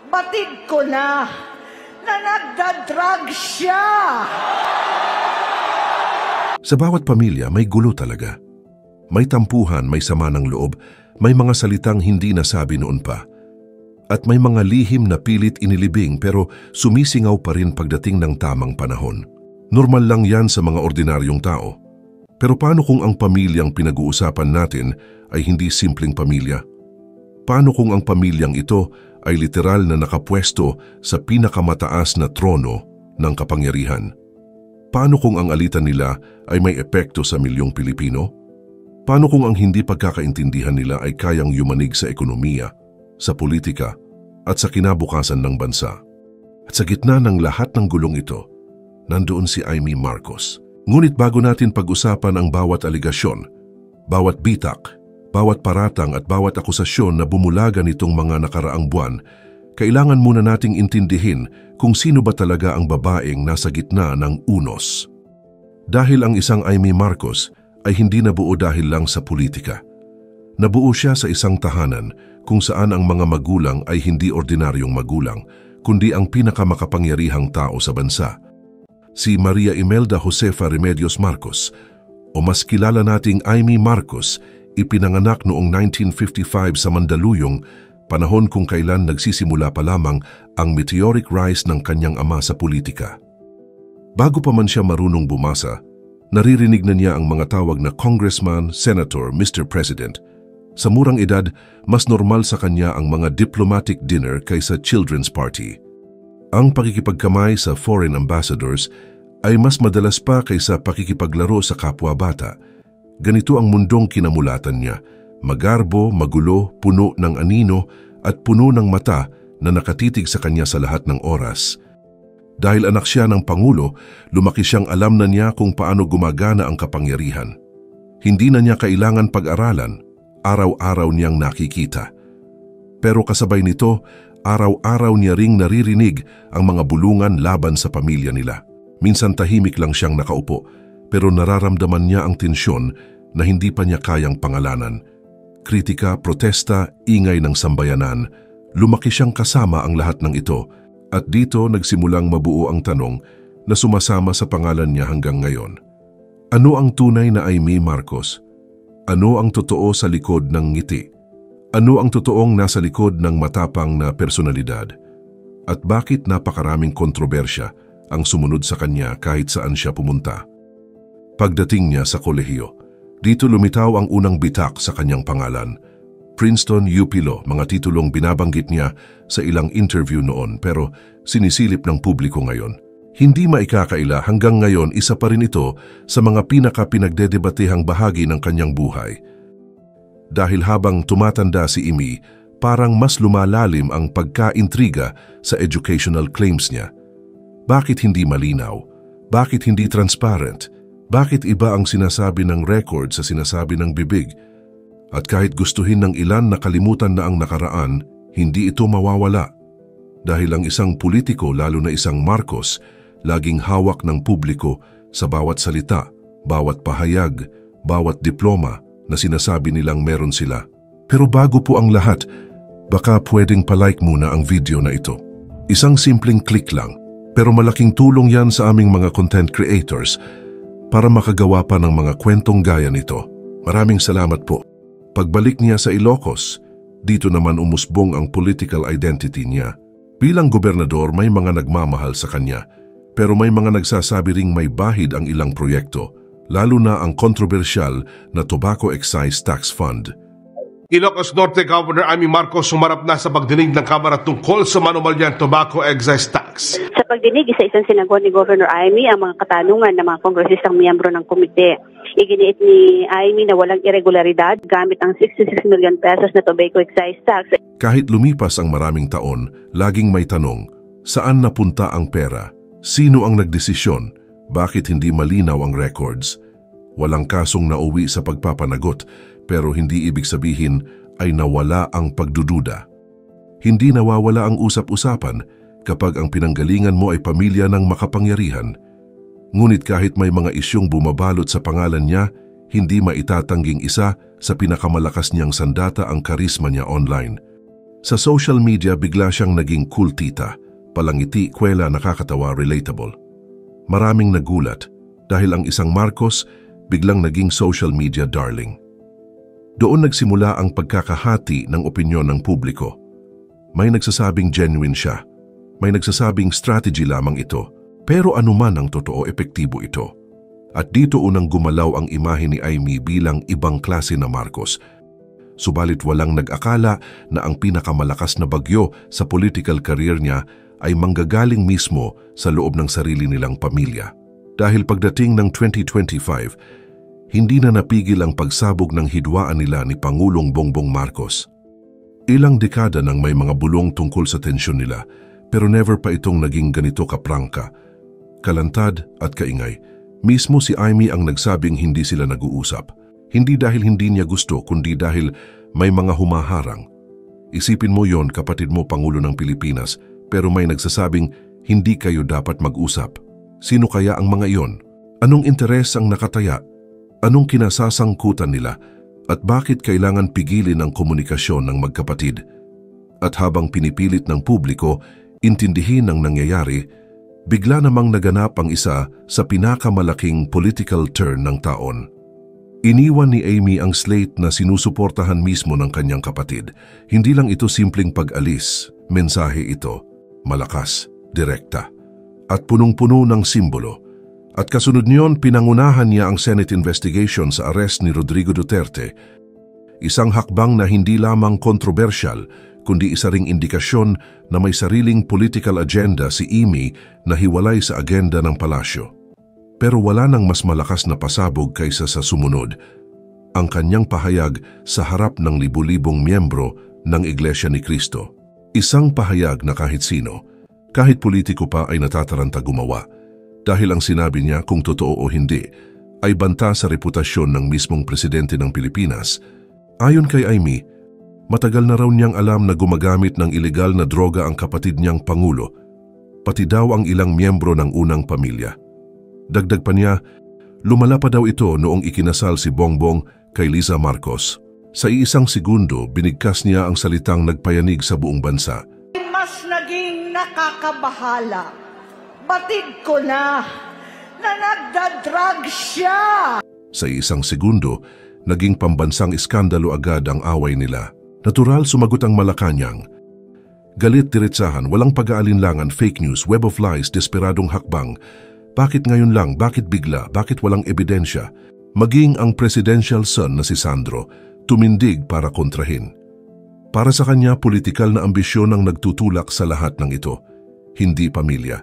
Batid ko na nagdadrag siya. Sa bawat pamilya may gulo talaga. May tampuhan, may sama ng loob, may mga salitang hindi nasabi noon pa. At may mga lihim na pilit inilibing pero sumisingaw pa rin pagdating ng tamang panahon. Normal lang yan sa mga ordinaryong tao. Pero paano kung ang pamilyang pinag-uusapan natin ay hindi simpleng pamilya? Paano kung ang pamilyang ito ay literal na nakapwesto sa pinakamataas na trono ng kapangyarihan? Paano kung ang alitan nila ay may epekto sa milyong Pilipino? Paano kung ang hindi pagkakaintindihan nila ay kayang yumanig sa ekonomiya, sa politika, at sa kinabukasan ng bansa? At sa gitna ng lahat ng gulong ito, nandoon si Imee Marcos. Ngunit bago natin pag-usapan ang bawat aligasyon, bawat bitak, bawat paratang at bawat akusasyon na bumulaga nitong mga nakaraang buwan, kailangan muna nating intindihin kung sino ba talaga ang babaeng nasa gitna ng unos. Dahil ang isang Imee Marcos ay hindi nabuo dahil lang sa politika. Nabuo siya sa isang tahanan kung saan ang mga magulang ay hindi ordinaryong magulang, kundi ang pinakamakapangyarihang tao sa bansa. Si Maria Imelda Josefa Remedios Marcos, o mas kilala nating Imee Marcos, ipinanganak noong 1955 sa Mandaluyong, panahon kung kailan nagsisimula pa lamang ang meteoric rise ng kanyang ama sa politika. Bago pa man siya marunong bumasa, naririnig na niya ang mga tawag na Congressman, Senator, Mr. President. Sa murang edad, mas normal sa kanya ang mga diplomatic dinner kaysa children's party. Ang pakikipagkamay sa foreign ambassadors ay mas madalas pa kaysa pakikipaglaro sa kapwa-bata. Ganito ang mundong kinamulatan niya, magarbo, magulo, puno ng anino at puno ng mata na nakatitig sa kanya sa lahat ng oras. Dahil anak siya ng Pangulo, lumaki siyang alam na niya kung paano gumagana ang kapangyarihan. Hindi na niya kailangan pag-aralan, araw-araw niyang nakikita. Pero kasabay nito, araw-araw niya ring naririnig ang mga bulungan laban sa pamilya nila. Minsan tahimik lang siyang nakaupo, pero nararamdaman niya ang tensyon na hindi pa niya kayang pangalanan. Kritika, protesta, ingay ng sambayanan, lumaki siyang kasama ang lahat ng ito at dito nagsimulang mabuo ang tanong na sumasama sa pangalan niya hanggang ngayon. Ano ang tunay na Imee Marcos? Ano ang totoo sa likod ng ngiti? Ano ang totoong nasa likod ng matapang na personalidad? At bakit napakaraming kontrobersya ang sumunod sa kanya kahit saan siya pumunta? Pagdating niya sa kolehiyo, dito lumitaw ang unang bitak sa kanyang pangalan. Princeton, UP Law, mga titulong binabanggit niya sa ilang interview noon pero sinisilip ng publiko ngayon. Hindi maikakaila hanggang ngayon isa pa rin ito sa mga pinagdedebatehang bahagi ng kanyang buhay. Dahil habang tumatanda si Imee, parang mas lumalalim ang pagka-intriga sa educational claims niya. Bakit hindi malinaw? Bakit hindi transparent? Bakit iba ang sinasabi ng record sa sinasabi ng bibig? At kahit gustuhin ng ilan na kalimutan na ang nakaraan, hindi ito mawawala. Dahil ang isang politiko, lalo na isang Marcos, laging hawak ng publiko sa bawat salita, bawat pahayag, bawat diploma na sinasabi nilang meron sila. Pero bago po ang lahat, baka pwedeng palike muna ang video na ito. Isang simpleng click lang, pero malaking tulong yan sa aming mga content creators para makagawa pa ng mga kwentong gaya nito. Maraming salamat po. Pagbalik niya sa Ilocos, dito naman umusbong ang political identity niya. Bilang gobernador, may mga nagmamahal sa kanya, pero may mga nagsasabi ring may bahid ang ilang proyekto, lalo na ang kontrobersyal na Tobacco Excise Tax Fund. Ilocos Norte Governor Imee Marcos sumarap na sa pagdinig ng Kamara tungkol sa manumalyang Tobacco Excise Tax. Sa pagdinig, isa-isang sinagot ni Governor Imee ang mga katanungan ng mga kongresistang miyembro ng komite. Iginiit ni Imee na walang irregularidad gamit ang 66 million pesos na Tobacco Excise Tax. Kahit lumipas ang maraming taon, laging may tanong, saan napunta ang pera? Sino ang nagdesisyon? Bakit hindi malinaw ang records? Walang kasong nauwi sa pagpapanagot, pero hindi ibig sabihin ay nawala ang pagdududa. Hindi nawawala ang usap-usapan kapag ang pinanggalingan mo ay pamilya ng makapangyarihan. Ngunit kahit may mga isyong bumabalot sa pangalan niya, hindi maitatangging isa sa pinakamalakas niyang sandata ang karisma niya online. Sa social media bigla siyang naging cool tita, palangiti, kwela, nakakatawa, relatable. Maraming nagulat dahil ang isang Marcos biglang naging social media darling. Doon nagsimula ang pagkakahati ng opinyon ng publiko. May nagsasabing genuine siya, may nagsasabing strategy lamang ito, pero anuman ang totoo, epektibo ito. At dito unang gumalaw ang imahe ni Amy bilang ibang klase na Marcos. Subalit walang nag-akala na ang pinakamalakas na bagyo sa political career niya ay manggagaling mismo sa loob ng sarili nilang pamilya. Dahil pagdating ng 2025, hindi na napigil ang pagsabog ng hidwaan nila ni Pangulong Bongbong Marcos. Ilang dekada nang may mga bulong tungkol sa tensyon nila, pero never pa itong naging ganito kaprangka, kalantad at kaingay. Mismo si Amy ang nagsabing hindi sila nag-uusap. Hindi dahil hindi niya gusto, kundi dahil may mga humaharang. Isipin mo yon, kapatid mo Pangulo ng Pilipinas, pero may nagsasabing hindi kayo dapat mag-usap. Sino kaya ang mga iyon? Anong interes ang nakataya? Anong kinasasangkutan nila? At bakit kailangan pigilin ang komunikasyon ng magkapatid? At habang pinipilit ng publiko intindihin ang nangyayari, bigla namang naganap ang isa sa pinakamalaking political turn ng taon. Iniwan ni Amy ang slate na sinusuportahan mismo ng kanyang kapatid. Hindi lang ito simpleng pag-alis, mensahe ito, malakas, direkta, at punong-puno ng simbolo. At kasunod niyon, pinangunahan niya ang Senate investigation sa arrest ni Rodrigo Duterte. Isang hakbang na hindi lamang kontrobersyal, kundi isa ring indikasyon na may sariling political agenda si Amy na hiwalay sa agenda ng palasyo. Pero wala nang mas malakas na pasabog kaysa sa sumunod, ang kanyang pahayag sa harap ng libu-libong miyembro ng Iglesia ni Cristo. Isang pahayag na kahit sino, kahit politiko pa ay natataranta gumawa, dahil ang sinabi niya, kung totoo o hindi, ay banta sa reputasyon ng mismong presidente ng Pilipinas. Ayon kay Amy, matagal na raw niyang alam na gumagamit ng ilegal na droga ang kapatid niyang Pangulo, pati daw ang ilang miyembro ng unang pamilya. Dagdag pa niya, lumala pa daw ito noong ikinasal si Bongbong kay Liza Marcos. Sa iisang segundo, binigkas niya ang salitang nagpayanig sa buong bansa. Mas naging nakakabahala. Batid ko na nagdadrag siya. Sa iisang segundo, naging pambansang iskandalo agad ang away nila. Natural sumagot ang Malacanang. Galit, diretsahan, walang pag-aalinlangan, fake news, web of lies, desperadong hakbang. Bakit ngayon lang? Bakit bigla? Bakit walang ebidensya? Maging ang presidential son na si Sandro, tumindig para kontrahin. Para sa kanya, politikal na ambisyon ang nagtutulak sa lahat ng ito. Hindi pamilya,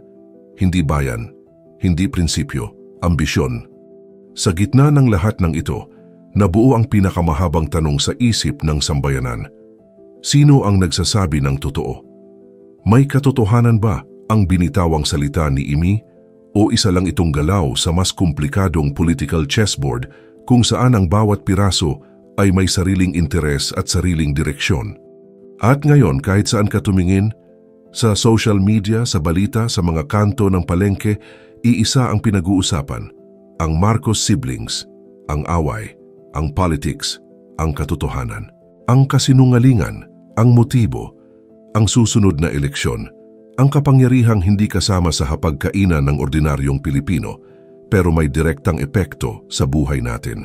hindi bayan, hindi prinsipyo, ambisyon. Sa gitna ng lahat ng ito, nabuo ang pinakamahabang tanong sa isip ng sambayanan. Sino ang nagsasabi ng totoo? May katotohanan ba ang binitawang salita ni Amy? O isa lang itong galaw sa mas komplikadong political chessboard kung saan ang bawat piraso ay may sariling interes at sariling direksyon? At ngayon, kahit saan ka tumingin, sa social media, sa balita, sa mga kanto ng palengke, iisa ang pinag-uusapan: ang Marcos siblings, ang away, ang politics, ang katotohanan, ang kasinungalingan, ang motibo, ang susunod na eleksyon, ang kapangyarihang hindi kasama sa hapagkainan ng ordinaryong Pilipino, pero may direktang epekto sa buhay natin.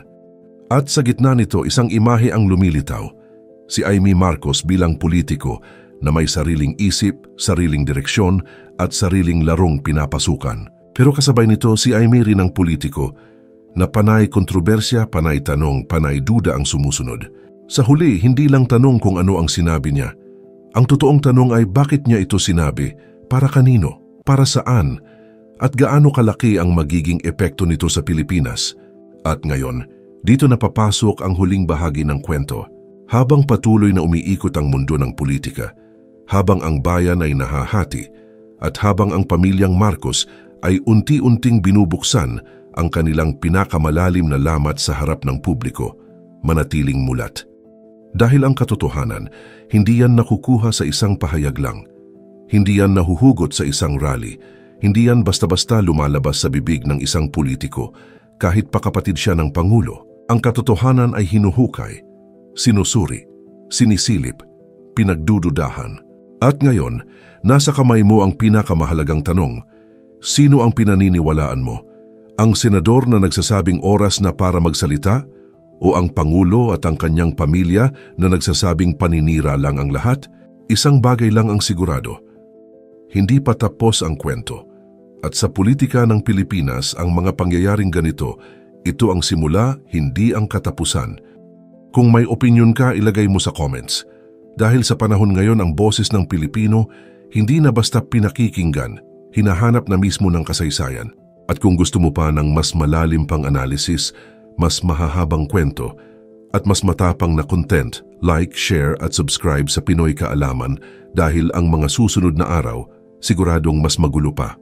At sa gitna nito, isang imahe ang lumilitaw: si Amy Marcos bilang politiko na may sariling isip, sariling direksyon at sariling larong pinapasukan. Pero kasabay nito, si Amy rin ang politiko na panay kontrobersya, panay tanong, panay duda ang sumusunod. Sa huli, hindi lang tanong kung ano ang sinabi niya. Ang totoong tanong ay bakit niya ito sinabi, para kanino, para saan, at gaano kalaki ang magiging epekto nito sa Pilipinas. At ngayon, dito na papasok ang huling bahagi ng kwento. Habang patuloy na umiikot ang mundo ng politika, habang ang bayan ay nahahati, at habang ang pamilyang Marcos ay unti-unting binubuksan ang kanilang pinakamalalim na lamat sa harap ng publiko, manatiling mulat. Dahil ang katotohanan, hindi yan nakukuha sa isang pahayag lang. Hindi yan nahuhugot sa isang rally. Hindi yan basta-basta lumalabas sa bibig ng isang politiko, kahit pa kapatid siya ng Pangulo. Ang katotohanan ay hinuhukay, sinusuri, sinisilip, pinagdududahan. At ngayon, nasa kamay mo ang pinakamahalagang tanong. Sino ang pinaniniwalaan mo? Ang senador na nagsasabing oras na para magsalita? O ang Pangulo at ang kanyang pamilya na nagsasabing paninira lang ang lahat? Isang bagay lang ang sigurado. Hindi pa tapos ang kwento. At sa politika ng Pilipinas, ang mga pangyayaring ganito, ito ang simula, hindi ang katapusan. Kung may opinyon ka, ilagay mo sa comments. Dahil sa panahon ngayon, ang boses ng Pilipino hindi na basta pinakikinggan, hinahanap na mismo ng kasaysayan. At kung gusto mo pa ng mas malalim pang analysis, mas mahahabang kwento, at mas matapang na content, like, share at subscribe sa Pinoy Kaalaman dahil ang mga susunod na araw, siguradong mas magulo pa.